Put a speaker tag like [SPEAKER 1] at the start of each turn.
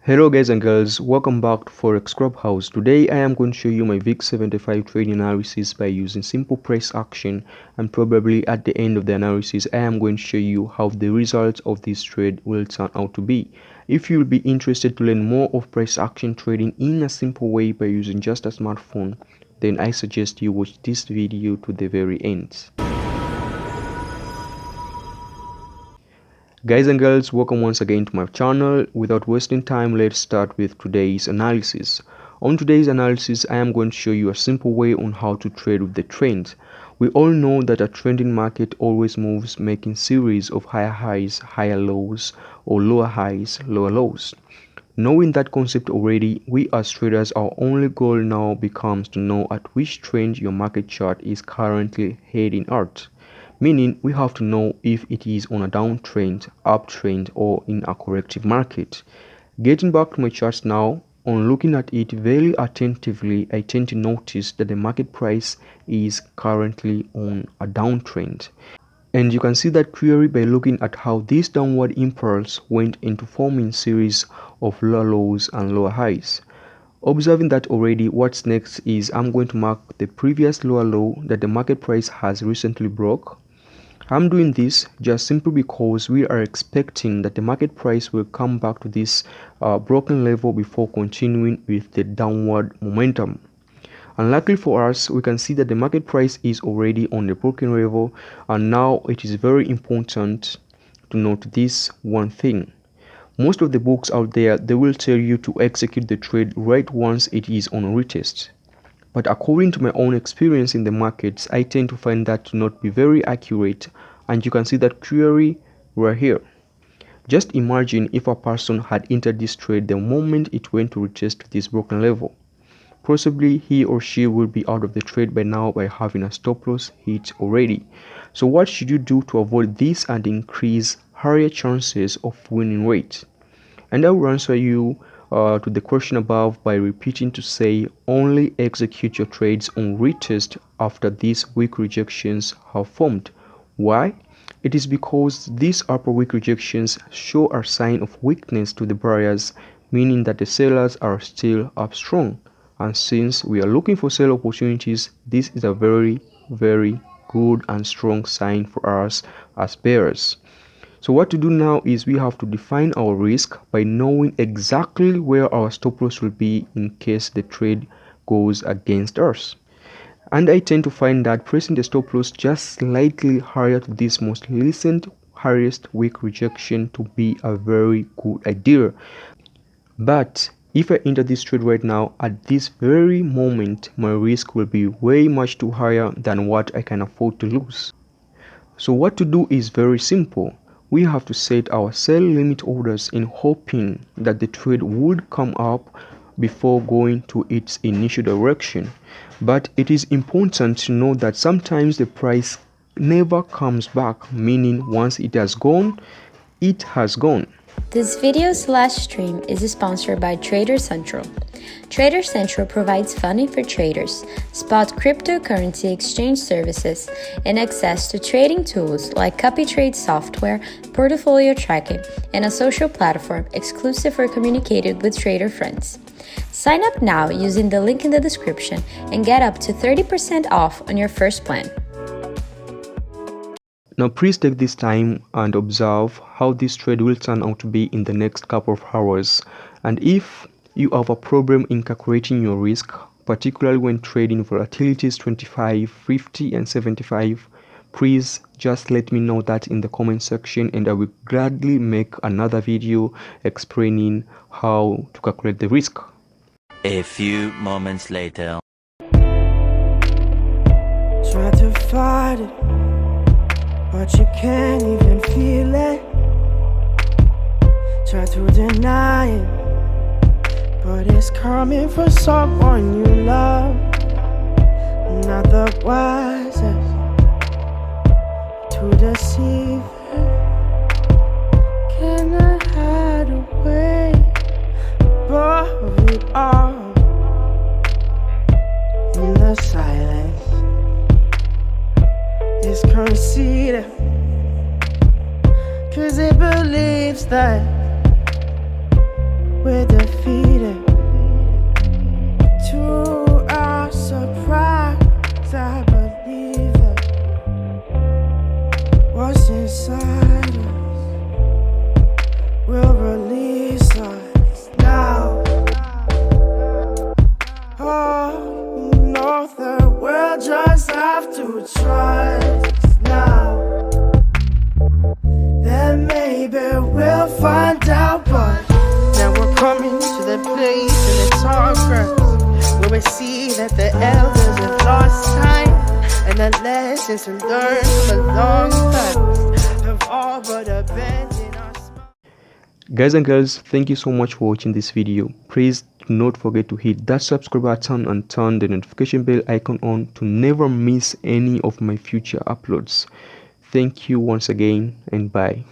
[SPEAKER 1] Hello guys and girls, welcome back to Forex Clubhouse. Today I am going to show you my VIX75 trading analysis by using simple price action, and probably at the end of the analysis I am going to show you how the results of this trade will turn out to be. If you will be interested to learn more of price action trading in a simple way by using just a smartphone, then I suggest you watch this video to the very end. Guys and girls, welcome once again to my channel. Without wasting time, let's start with today's analysis. On today's analysis, I am going to show you a simple way on how to trade with the trend. We all know that a trending market always moves, making series of higher highs, higher lows, or lower highs, lower lows. Knowing that concept already, we as traders, our only goal now becomes to know at which trend your market chart is currently heading at. Meaning we have to know if it is on a downtrend, uptrend, or in a corrective market. Getting back to my charts now, on looking at it very attentively, I tend to notice that the market price is currently on a downtrend. And you can see that clearly by looking at how this downward impulse went into forming series of lower lows and lower highs. Observing that already, what's next is I'm going to mark the previous lower low that the market price has recently broke. I'm doing this just simply because we are expecting that the market price will come back to this broken level before continuing with the downward momentum. And luckily for us, we can see that the market price is already on the broken level, and now it is very important to note this one thing. Most of the books out there, they will tell you to execute the trade right once it is on a retest. But according to my own experience in the markets, I tend to find that to not be very accurate, and you can see that clearly right here. Just imagine if a person had entered this trade the moment it went to retest this broken level. Possibly he or she will be out of the trade by now by having a stop loss hit already. So what should you do to avoid this and increase higher chances of winning rate? And I will answer you to the question above by repeating to say only execute your trades on retest after these weak rejections have formed. Why? It is because these upper weak rejections show a sign of weakness to the buyers, meaning that the sellers are still up strong. And since we are looking for sell opportunities, this is a very good and strong sign for us as bears. So what to do now is we have to define our risk by knowing exactly where our stop loss will be in case the trade goes against us. And I tend to find that pressing the stop loss just slightly higher to this most recent highest weak rejection to be a very good idea. But if I enter this trade right now, at this very moment, my risk will be way much too higher than what I can afford to lose. So what to do is very simple. We have to set our sell limit orders in hoping that the trade would come up before going to its initial direction. But it is important to know that sometimes the price never comes back, meaning once it has gone, it has gone.
[SPEAKER 2] This video/stream is sponsored by Trader Central. Trader Central provides funding for traders, spot cryptocurrency exchange services, and access to trading tools like copy trade software, portfolio tracking, and a social platform exclusive for communicating with trader friends. Sign up now using the link in the description and get up to 30% off on your first plan.
[SPEAKER 1] Now please take this time and observe how this trade will turn out to be in the next couple of hours. And if you have a problem in calculating your risk, particularly when trading volatilities 25, 50 and 75, please just let me know that in the comment section, and I will gladly make another video explaining how to calculate the risk.
[SPEAKER 3] A few moments later.
[SPEAKER 4] Try to fight it, but you can't even feel it. Try to deny it, but it's coming from someone you love. Not the wisest to deceive it. Can I hide away above it all in the silence? It's conceited, 'cause it believes that we're defeated. To our surprise, I believe it. What's inside us will release us now. Oh, no, the world just have to trust now. Then maybe we'll find out, but now we're coming to the place in the tall grass where we see that the elders have lost time, and the lessons to learn from a long past have all but abandoned us.
[SPEAKER 1] Guys and girls, thank you so much for watching this video. Please do not forget to hit that subscribe button and turn the notification bell icon on to never miss any of my future uploads. Thank you once again, and bye.